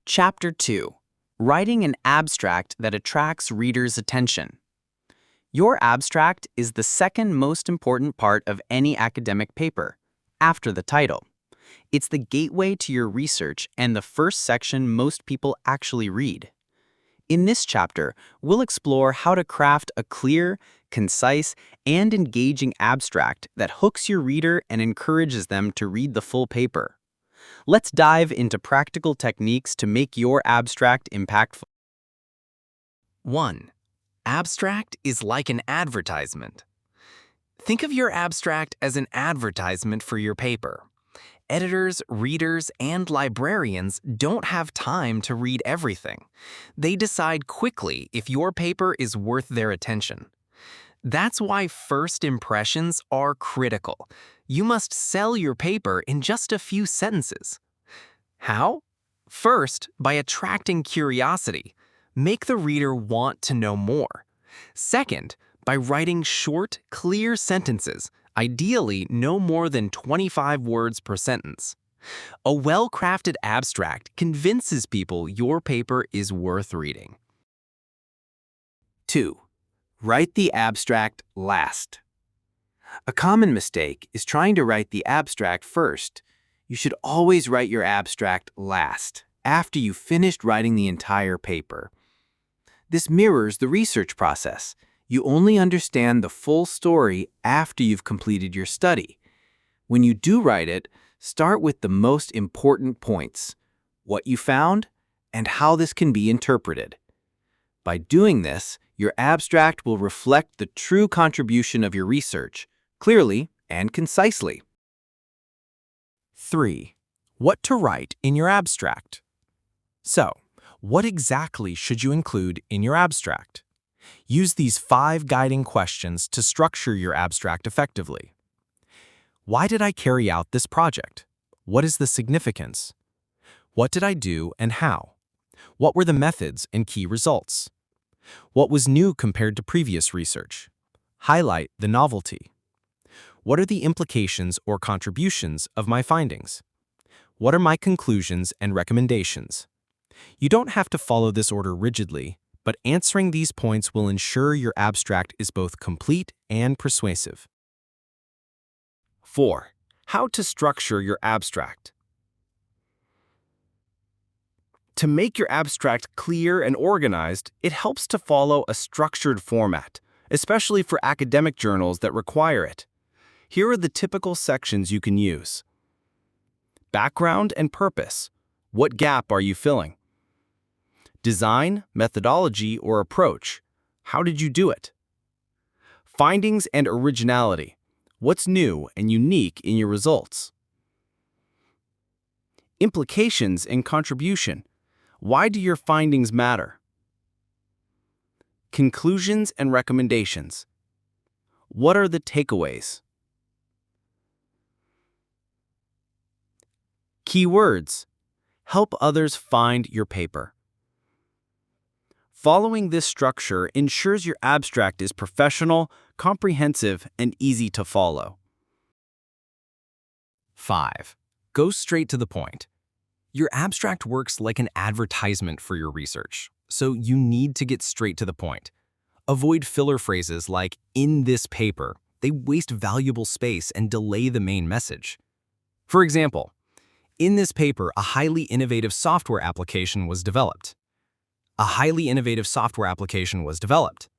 Chapter 2. Writing an abstract that attracts readers' attention. Your abstract is the second most important part of any academic paper, after the title. It's the gateway to your research and the first section most people actually read. In this chapter, we'll explore how to craft a clear, concise, and engaging abstract that hooks your reader and encourages them to read the full paper. Let's dive into practical techniques to make your abstract impactful. 1. Abstract is like an advertisement. Think of your abstract as an advertisement for your paper. Editors, readers, and librarians don't have time to read everything. They decide quickly if your paper is worth their attention. That's why first impressions are critical. You must sell your paper in just a few sentences. How? First, by attracting curiosity. Make the reader want to know more. Second, by writing short, clear sentences, ideally no more than 25 words per sentence. A well-crafted abstract convinces people your paper is worth reading. 2. Write the abstract last. A common mistake is trying to write the abstract first. You should always write your abstract last, after you've finished writing the entire paper. This mirrors the research process. You only understand the full story after you've completed your study. When you do write it, start with the most important points, what you found, and how this can be interpreted. By doing this, your abstract will reflect the true contribution of your research, clearly and concisely. 3. What to write in your abstract. So, what exactly should you include in your abstract? Use these 5 guiding questions to structure your abstract effectively. Why did I carry out this project? What is the significance? What did I do and how? What were the methods and key results? What was new compared to previous research? Highlight the novelty. What are the implications or contributions of my findings? What are my conclusions and recommendations? You don't have to follow this order rigidly, but answering these points will ensure your abstract is both complete and persuasive. 4. How to structure your abstract. To make your abstract clear and organized, it helps to follow a structured format, especially for academic journals that require it. Here are the typical sections you can use. Background and purpose. What gap are you filling? Design, methodology, or approach. How did you do it? Findings and originality. What's new and unique in your results? Implications and contribution. Why do your findings matter? Conclusions and recommendations. What are the takeaways? Keywords. Help others find your paper. Following this structure ensures your abstract is professional, comprehensive, and easy to follow. 5. Go straight to the point. Your abstract works like an advertisement for your research, so you need to get straight to the point. Avoid filler phrases like, "in this paper." They waste valuable space and delay the main message. For example, in this paper, a highly innovative software application was developed. A highly innovative software application was developed.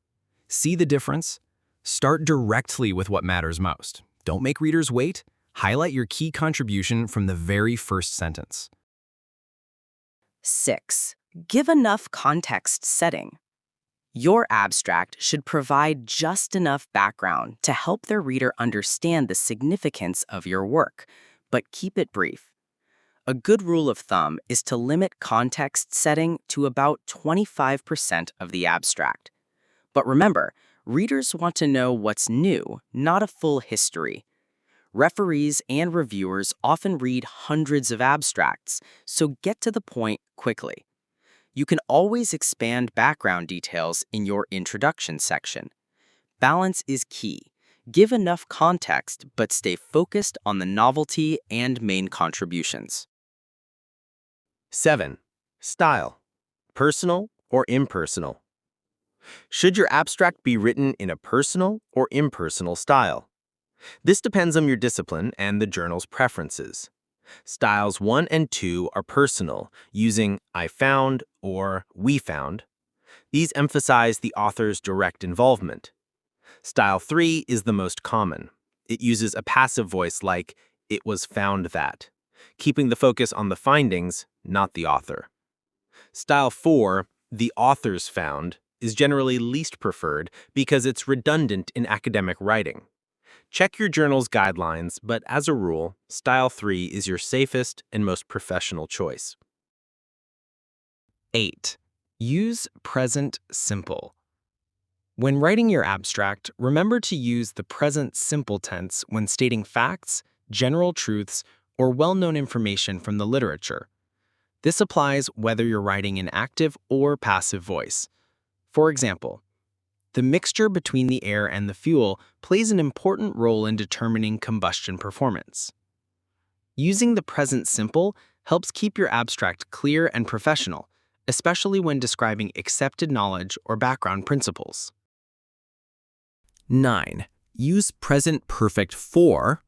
See the difference? Start directly with what matters most. Don't make readers wait. Highlight your key contribution from the very first sentence. 6. Give enough context setting. Your abstract should provide just enough background to help the reader understand the significance of your work, but keep it brief. A good rule of thumb is to limit context setting to about 25% of the abstract. But remember, readers want to know what's new, not a full history. Referees and reviewers often read hundreds of abstracts, so get to the point quickly. You can always expand background details in your introduction section. Balance is key. Give enough context, but stay focused on the novelty and main contributions. 7. Style: personal or impersonal? Should your abstract be written in a personal or impersonal style? This depends on your discipline and the journal's preferences. Styles 1 and 2 are personal, using I found or we found. These emphasize the author's direct involvement. Style 3 is the most common. It uses a passive voice like it was found that, keeping the focus on the findings, not the author. Style 4, the author's found, is generally least preferred because it's redundant in academic writing. Check your journal's guidelines, but as a rule, Style 3 is your safest and most professional choice. 8. Use present simple. When writing your abstract, remember to use the present simple tense when stating facts, general truths, or well-known information from the literature. This applies whether you're writing in active or passive voice. For example, the mixture between the air and the fuel plays an important role in determining combustion performance. Using the present simple helps keep your abstract clear and professional, especially when describing accepted knowledge or background principles. 9. Use present perfect for.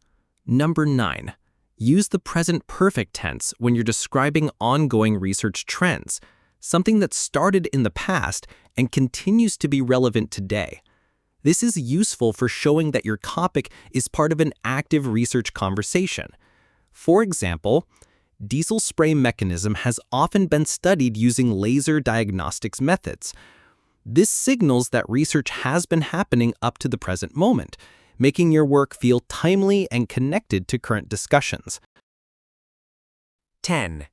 Number 9. Use the present perfect tense when you're describing ongoing research trends, something that started in the past and continues to be relevant today. This is useful for showing that your topic is part of an active research conversation. For example, diesel spray mechanism has often been studied using laser diagnostics methods. This signals that research has been happening up to the present moment, making your work feel timely and connected to current discussions. 10.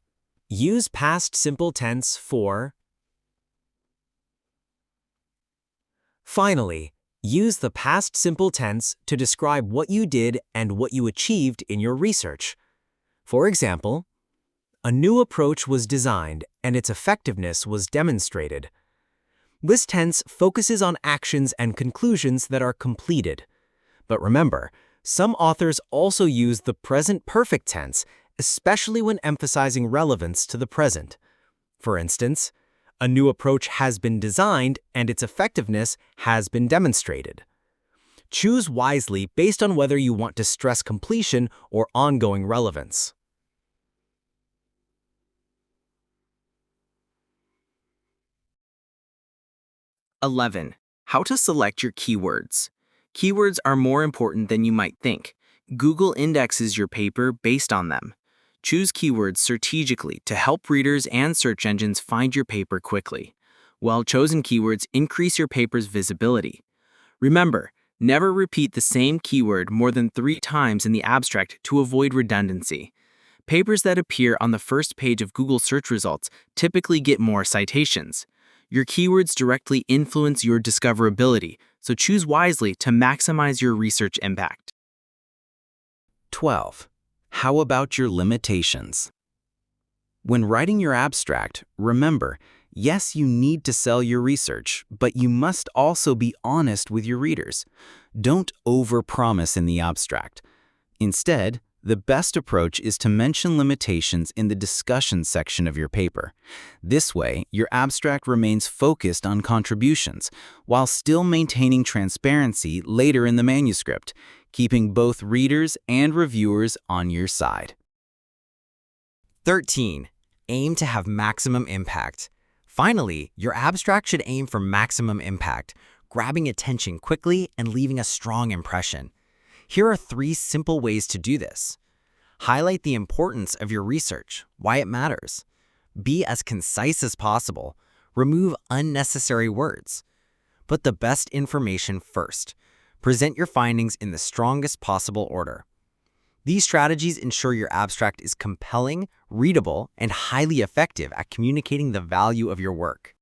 Use past simple tense for. Finally, use the past simple tense to describe what you did and what you achieved in your research. For example, a new approach was designed and its effectiveness was demonstrated. This tense focuses on actions and conclusions that are completed. But remember, some authors also use the present perfect tense, especially when emphasizing relevance to the present. For instance, a new approach has been designed and its effectiveness has been demonstrated. Choose wisely based on whether you want to stress completion or ongoing relevance. 11. How to select your keywords. Keywords are more important than you might think. Google indexes your paper based on them. Choose keywords strategically to help readers and search engines find your paper quickly. Well-chosen keywords increase your paper's visibility. Remember, never repeat the same keyword more than 3 times in the abstract to avoid redundancy. Papers that appear on the first page of Google search results typically get more citations. Your keywords directly influence your discoverability, so choose wisely to maximize your research impact. 12. How about your limitations? When writing your abstract, remember, yes, you need to sell your research, but you must also be honest with your readers. Don't overpromise in the abstract. Instead, the best approach is to mention limitations in the discussion section of your paper. This way, your abstract remains focused on contributions, while still maintaining transparency later in the manuscript, keeping both readers and reviewers on your side. 13. Aim to have maximum impact. Finally, your abstract should aim for maximum impact, grabbing attention quickly and leaving a strong impression. Here are 3 simple ways to do this. Highlight the importance of your research, why it matters. Be as concise as possible. Remove unnecessary words. Put the best information first. Present your findings in the strongest possible order. These strategies ensure your abstract is compelling, readable, and highly effective at communicating the value of your work.